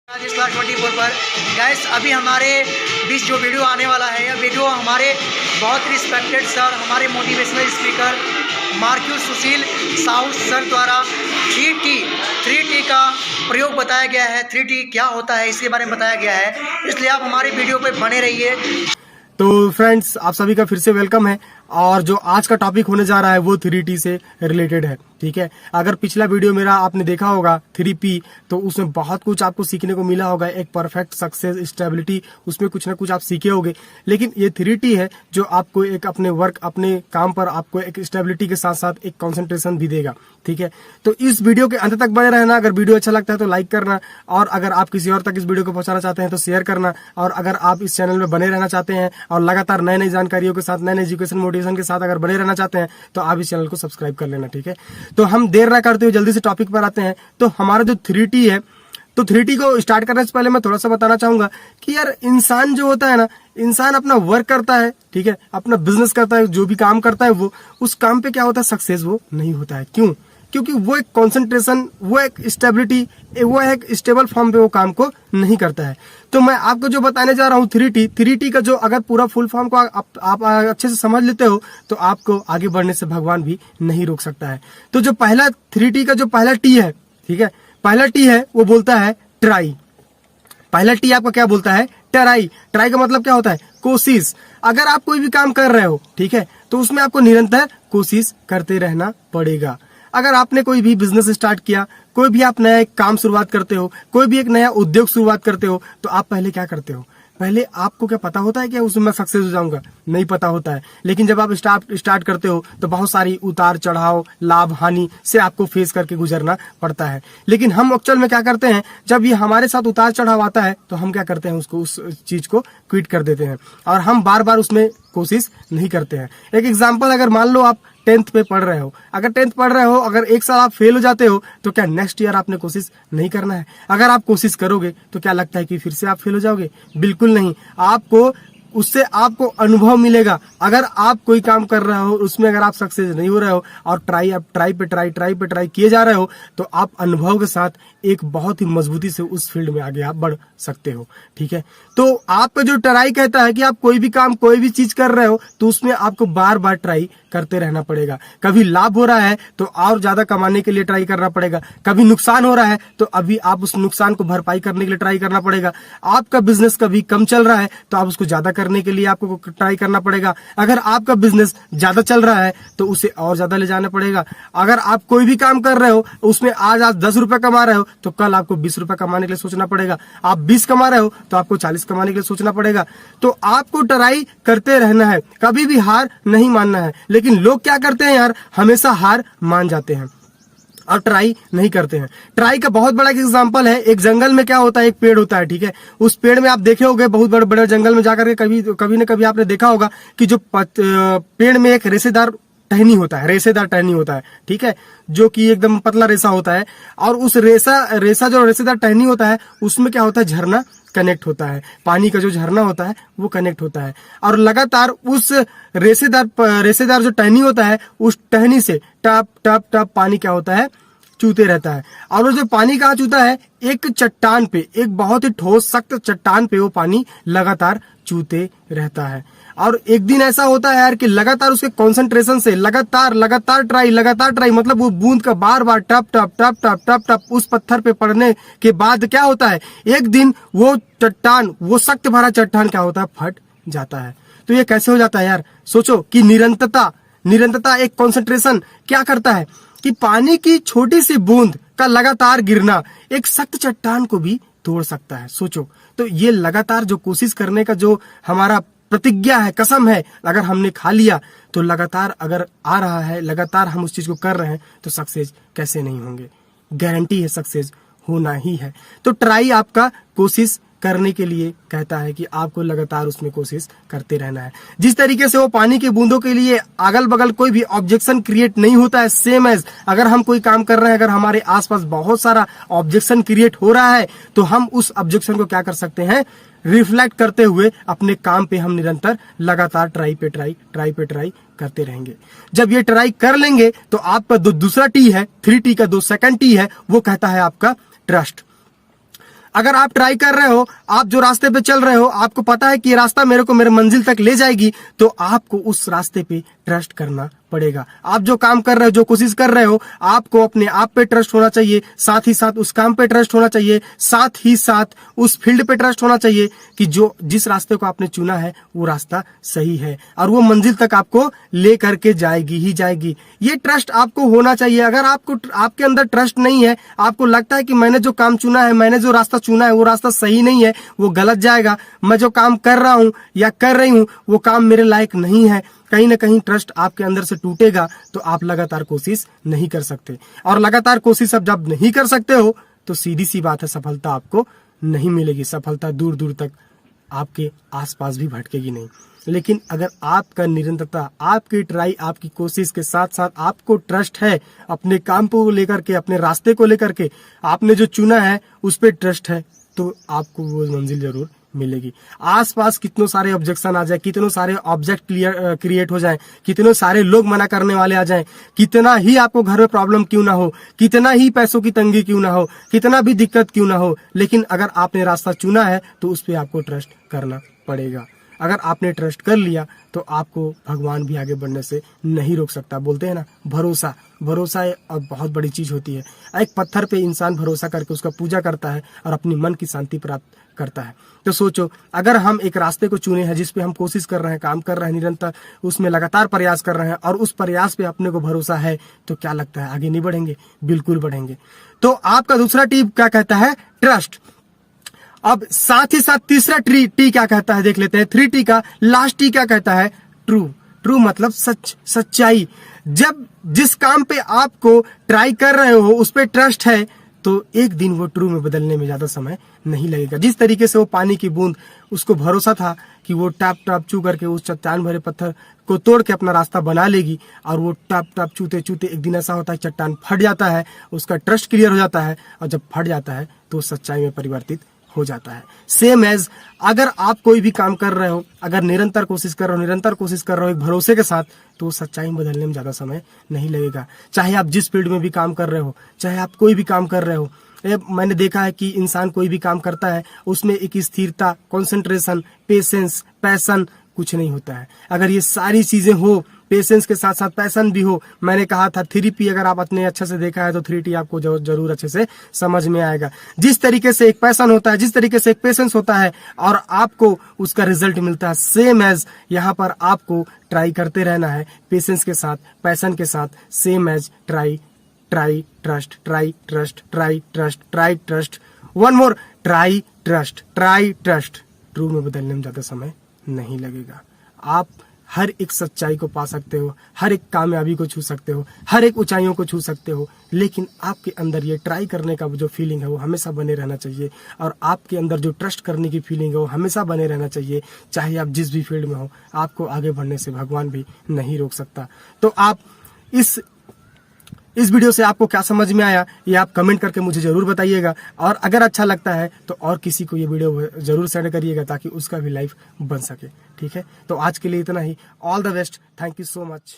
इस क्लास 24 पर गैस अभी हमारे बीच जो वीडियो आने वाला है, यह वीडियो हमारे बहुत रिस्पेक्टेड सर, हमारे मोटिवेशनल स्पीकर मार्क्यूस सुशील साहू सर द्वारा 3T का प्रयोग बताया गया है। 3T क्या होता है इसके बारे में बताया गया है, इसलिए आप हमारे वीडियो पर बने रहिए। तो फ्रेंड्स, आप सभी का फिर से वेलकम है। और जो आज का टॉपिक होने जा रहा है वो 3T से रिलेटेड है। ठीक है, अगर पिछला वीडियो मेरा आपने देखा होगा 3P, तो उसमें बहुत कुछ आपको सीखने को मिला होगा। एक परफेक्ट सक्सेस, स्टेबिलिटी, उसमें कुछ ना कुछ आप सीखे होंगे। लेकिन ये 3T है जो आपको एक अपने वर्क, अपने काम पर आपको एक स्टेबिलिटी के साथ साथ एक कंसंट्रेशन भी देगा। ठीक है, तो इस वीडियो के अंत तक बने रहना। अगर वीडियो अच्छा लगता है तो लाइक करना, और अगर आप किसी और तक इस वीडियो को पहुंचाना चाहते हैं तो शेयर करना। और अगर आप इस चैनल में बने रहना चाहते हैं और लगातार नई नई जानकारियों के साथ, नए नए एजुकेशन मोटिवेशन के साथ अगर बने रहना चाहते हैं तो आप इस चैनल को सब्सक्राइब कर लेना। ठीक है, तो हम देर ना करते हुए जल्दी से टॉपिक पर आते हैं। तो हमारा जो 3T है, तो 3T को स्टार्ट करने से पहले मैं थोड़ा सा बताना चाहूंगा कि यार इंसान जो होता है ना, इंसान अपना वर्क करता है, ठीक है, अपना बिजनेस करता है, जो भी काम करता है वो उस काम पे क्या होता है, सक्सेस वो नहीं होता है। क्यों? क्योंकि वो एक कंसंट्रेशन, वो एक स्टेबिलिटी, वो एक स्टेबल फॉर्म पे वो काम को नहीं करता है। तो मैं आपको जो बताने जा रहा हूँ 3T का जो अगर पूरा फुल फॉर्म को आप अच्छे से समझ लेते हो तो आपको आगे बढ़ने से भगवान भी नहीं रोक सकता है। तो जो पहला 3T का जो पहला T है, ठीक है, पहला T है वो बोलता है ट्राई। पहला T आपका क्या बोलता है? ट्राई। ट्राई का मतलब क्या होता है? कोशिश। अगर आप कोई भी काम कर रहे हो, ठीक है, तो उसमें आपको निरंतर कोशिश करते रहना पड़ेगा। अगर आपने कोई भी बिजनेस स्टार्ट किया, कोई भी आप नया काम शुरुआत करते हो, कोई भी एक नया उद्योग शुरुआत करते हो, तो आप पहले क्या करते हो? पहले आपको क्या पता होता है कि उसमें मैं सक्सेस हो जाऊंगा? नहीं पता होता है। लेकिन जब आप स्टार्ट करते हो तो बहुत सारी उतार चढ़ाव, लाभ हानि से आपको फेस करके गुजरना पड़ता है। लेकिन हम एक्चुअल में क्या करते हैं, जब ये हमारे साथ उतार चढ़ाव आता है तो हम क्या करते हैं, उसको, उस चीज को क्विट कर देते हैं और हम बार बार उसमें कोशिश नहीं करते हैं। एक एग्जाम्पल, अगर मान लो आप 10th पे पढ़ रहे हो, अगर 10th पढ़ रहे हो, अगर एक साल आप फेल हो जाते हो तो क्या नेक्स्ट ईयर आपने कोशिश नहीं करना है? अगर आप कोशिश करोगे तो क्या लगता है कि फिर से आप फेल हो जाओगे? बिल्कुल नहीं। आपको उससे आपको अनुभव मिलेगा। अगर आप कोई काम कर रहे हो, उसमें अगर आप सक्सेस नहीं हो रहे हो और ट्राई पे ट्राई किए जा रहे हो, तो आप अनुभव के साथ एक बहुत ही मजबूती से उस फील्ड में आगे आप बढ़ सकते हो। ठीक है, तो आपका जो ट्राई कहता है कि आप कोई भी काम, कोई भी चीज कर रहे हो तो उसमें आपको बार बार ट्राई करते रहना पड़ेगा। कभी लाभ हो रहा है तो और ज्यादा कमाने के लिए ट्राई करना पड़ेगा, कभी नुकसान हो रहा है तो अभी आप उस नुकसान को भरपाई करने के लिए ट्राई करना पड़ेगा। आपका बिजनेस कभी कम चल रहा है तो आप उसको ज्यादा करने के लिए आपको ट्राई करना पड़ेगा। अगर आपका बिजनेस ज्यादा चल रहा है तो उसे और ज्यादा ले जाना पड़ेगा। अगर आप कोई भी काम कर रहे हो, उसमें आज आप 10 रुपए कमा रहे हो तो कल आपको 20 रुपए कमाने के लिए सोचना पड़ेगा। आप 20 कमा रहे हो तो आपको 40 कमाने के लिए सोचना पड़ेगा। तो आपको ट्राई करते रहना है, कभी भी हार नहीं मानना है। लेकिन लोग क्या करते हैं यार, हमेशा हार मान जाते हैं और ट्राई नहीं करते हैं। ट्राई का बहुत बड़ा एग्जांपल है, एक जंगल में क्या होता है, एक पेड़ होता है, ठीक है, उस पेड़ में आप देखे होंगे, बहुत बड़े बड़े जंगल में जाकर के कभी न कभी आपने देखा होगा कि जो पेड़ में एक रेशेदार टहनी होता है, ठीक है, जो कि एकदम पतला रेशा होता है। और उस रेशा जो रेशेदार टहनी होता है, उसमें क्या होता है, झरना कनेक्ट होता है, पानी का जो झरना होता है वो कनेक्ट होता है। और लगातार उस रेशेदार जो टहनी होता है, उस टहनी से टप टप टप पानी क्या होता है, चूते रहता है। और वो जो पानी कहाँ चूता है, एक चट्टान पे, एक बहुत ही ठोस सख्त चट्टान पे वो पानी लगातार चूते रहता है। और एक दिन ऐसा होता है यार कि लगातार उसके कंसंट्रेशन से लगातार ट्राई, मतलब वो बूंद का बार बार टप टप टप टप टप टप उस पत्थर पे पड़ने के बाद क्या होता है, एक दिन वो चट्टान, वो सख्त भरा चट्टान क्या होता है, फट जाता है। तो ये कैसे हो जाता है यार? सोचो कि निरंतरता एक कंसंट्रेशन क्या करता है कि पानी की छोटी सी बूंद का लगातार गिरना एक सख्त चट्टान को भी तोड़ सकता है। सोचो, तो ये लगातार जो कोशिश करने का जो हमारा प्रतिज्ञा है, कसम है, अगर हमने खा लिया तो लगातार अगर आ रहा है, लगातार हम उस चीज को कर रहे हैं तो सक्सेस कैसे नहीं होंगे? गारंटी है, सक्सेस होना ही है। तो ट्राई आपका कोशिश करने के लिए कहता है कि आपको लगातार उसमें कोशिश करते रहना है। जिस तरीके से वो पानी की बूंदों के लिए अगल बगल कोई भी ऑब्जेक्शन क्रिएट नहीं होता है, सेम एज अगर हम कोई काम कर रहे हैं, अगर हमारे आसपास बहुत सारा ऑब्जेक्शन क्रिएट हो रहा है तो हम उस ऑब्जेक्शन को क्या कर सकते हैं, रिफ्लेक्ट करते हुए अपने काम पे हम निरंतर लगातार ट्राई पे ट्राई करते रहेंगे। जब ये ट्राई कर लेंगे तो आपका दूसरा T है, 3T का जो सेकंड T है, वो कहता है आपका ट्रस्ट। अगर आप ट्राई कर रहे हो, आप जो रास्ते पे चल रहे हो, आपको पता है कि ये रास्ता मेरे को मेरे मंजिल तक ले जाएगी, तो आपको उस रास्ते पे ट्रस्ट करना पड़ेगा। आप जो काम कर रहे हो, जो कोशिश कर रहे हो, आपको अपने आप पे ट्रस्ट होना चाहिए, साथ ही साथ उस काम पे ट्रस्ट होना चाहिए, साथ ही साथ उस फील्ड पे ट्रस्ट होना चाहिए कि जो जिस रास्ते को आपने चुना है वो रास्ता सही है और वो मंजिल तक आपको ले करके जाएगी ही जाएगी। ये ट्रस्ट आपको होना चाहिए। अगर आपको आपके अंदर ट्रस्ट नहीं है, आपको लगता है कि मैंने जो काम चुना है, मैंने जो रास्ता चुना है वो रास्ता सही नहीं है, वो गलत जाएगा, मैं जो काम कर रहा हूं या कर रही हूं वो काम मेरे लायक नहीं है, कहीं ना कहीं ट्रस्ट आपके अंदर से टूटेगा, तो आप लगातार कोशिश नहीं कर सकते। और लगातार कोशिश अब जब नहीं कर सकते हो तो सीधी सी बात है, सफलता आपको नहीं मिलेगी। सफलता दूर दूर तक आपके आसपास भी भटकेगी नहीं। लेकिन अगर आपका निरंतरता, आपकी ट्राई, आपकी कोशिश के साथ साथ आपको ट्रस्ट है अपने काम को लेकर के, अपने रास्ते को लेकर के, आपने जो चुना है उस पर ट्रस्ट है, तो आपको वो मंजिल जरूर मिलेगी। आसपास कितने सारे ऑब्जेक्शन आ जाए, कितने सारे ऑब्जेक्ट क्रिएट हो जाए, कितने सारे लोग मना करने वाले आ जाएं, कितना ही आपको घर में प्रॉब्लम क्यों ना हो, कितना ही पैसों की तंगी क्यों ना हो, कितना भी दिक्कत क्यों ना हो, लेकिन अगर आपने रास्ता चुना है तो उस पर आपको ट्रस्ट करना पड़ेगा। अगर आपने ट्रस्ट कर लिया तो आपको भगवान भी आगे बढ़ने से नहीं रोक सकता। बोलते हैं ना, भरोसा, भरोसा अब बहुत बड़ी चीज होती है। एक पत्थर पे इंसान भरोसा करके उसका पूजा करता है और अपनी मन की शांति प्राप्त करता है। तो सोचो, अगर हम एक रास्ते को चुने हैं जिसपे हम कोशिश कर रहे हैं, काम कर रहे हैं, निरंतर उसमें लगातार प्रयास कर रहे हैं और उस प्रयास पे अपने को भरोसा है, तो क्या लगता है आगे नहीं बढ़ेंगे? बिल्कुल बढ़ेंगे। तो आपका दूसरा टिप क्या कहता है? ट्रस्ट। अब साथ ही साथ तीसरा टी क्या कहता है देख लेते हैं। 3T का लास्ट टी क्या कहता है? ट्रू। ट्रू मतलब सच, सच्चाई। जब जिस काम पे आपको ट्राई कर रहे हो उस पे ट्रस्ट है तो एक दिन वो ट्रू में बदलने में ज्यादा समय नहीं लगेगा। जिस तरीके से वो पानी की बूंद, उसको भरोसा था कि वो टाप टाप चू करके उस चट्टान भरे पत्थर को तोड़ के अपना रास्ता बना लेगी, और वो टाप टाप चूते चूते एक दिन ऐसा होता है चट्टान फट जाता है, उसका ट्रस्ट क्लियर हो जाता है, और जब फट जाता है तो सच्चाई में परिवर्तित हो जाता है। सेम एज अगर आप कोई भी काम कर रहे हो, अगर निरंतर कोशिश कर रहे हो, निरंतर कोशिश कर रहे हो एक भरोसे के साथ, तो सच्चाई में बदलने में ज्यादा समय नहीं लगेगा। चाहे आप जिस फील्ड में भी काम कर रहे हो, चाहे आप कोई भी काम कर रहे हो, मैंने देखा है कि इंसान कोई भी काम करता है उसमें एक स्थिरता, कंसंट्रेशन, पेशेंस, पैशन कुछ नहीं होता है। अगर ये सारी चीजें हो, पेशेंस के साथ साथ पैशन भी हो, मैंने कहा था 3P अगर आप अपने अच्छे से देखा है तो 3T आपको जरूर अच्छे से समझ में आएगा। जिस तरीके से एक पैशन होता है, जिस तरीके से एक पेशेंस होता है और आपको उसका रिजल्ट मिलता है, सेम एज यहाँ पर आपको ट्राई करते रहना है पेशेंस के साथ, पैशन के साथ। Same age try trust, try trust, try trust, try trust, one more, try trust. True में बदलने में ज्यादा समय नहीं लगेगा। आप हर एक सच्चाई को पा सकते हो, हर एक कामयाबी को छू सकते हो, हर एक ऊंचाइयों को छू सकते हो, लेकिन आपके अंदर ये ट्राई करने का जो फीलिंग है वो हमेशा बने रहना चाहिए, और आपके अंदर जो ट्रस्ट करने की फीलिंग है वो हमेशा बने रहना चाहिए। चाहे आप जिस भी फील्ड में हो, आपको आगे बढ़ने से भगवान भी नहीं रोक सकता। तो आप इस वीडियो से आपको क्या समझ में आया ये आप कमेंट करके मुझे जरूर बताइएगा, और अगर अच्छा लगता है तो और किसी को ये वीडियो जरूर सेंड करिएगा ताकि उसका भी लाइफ बन सके। ठीक है, तो आज के लिए इतना ही। All the best, thank you so much.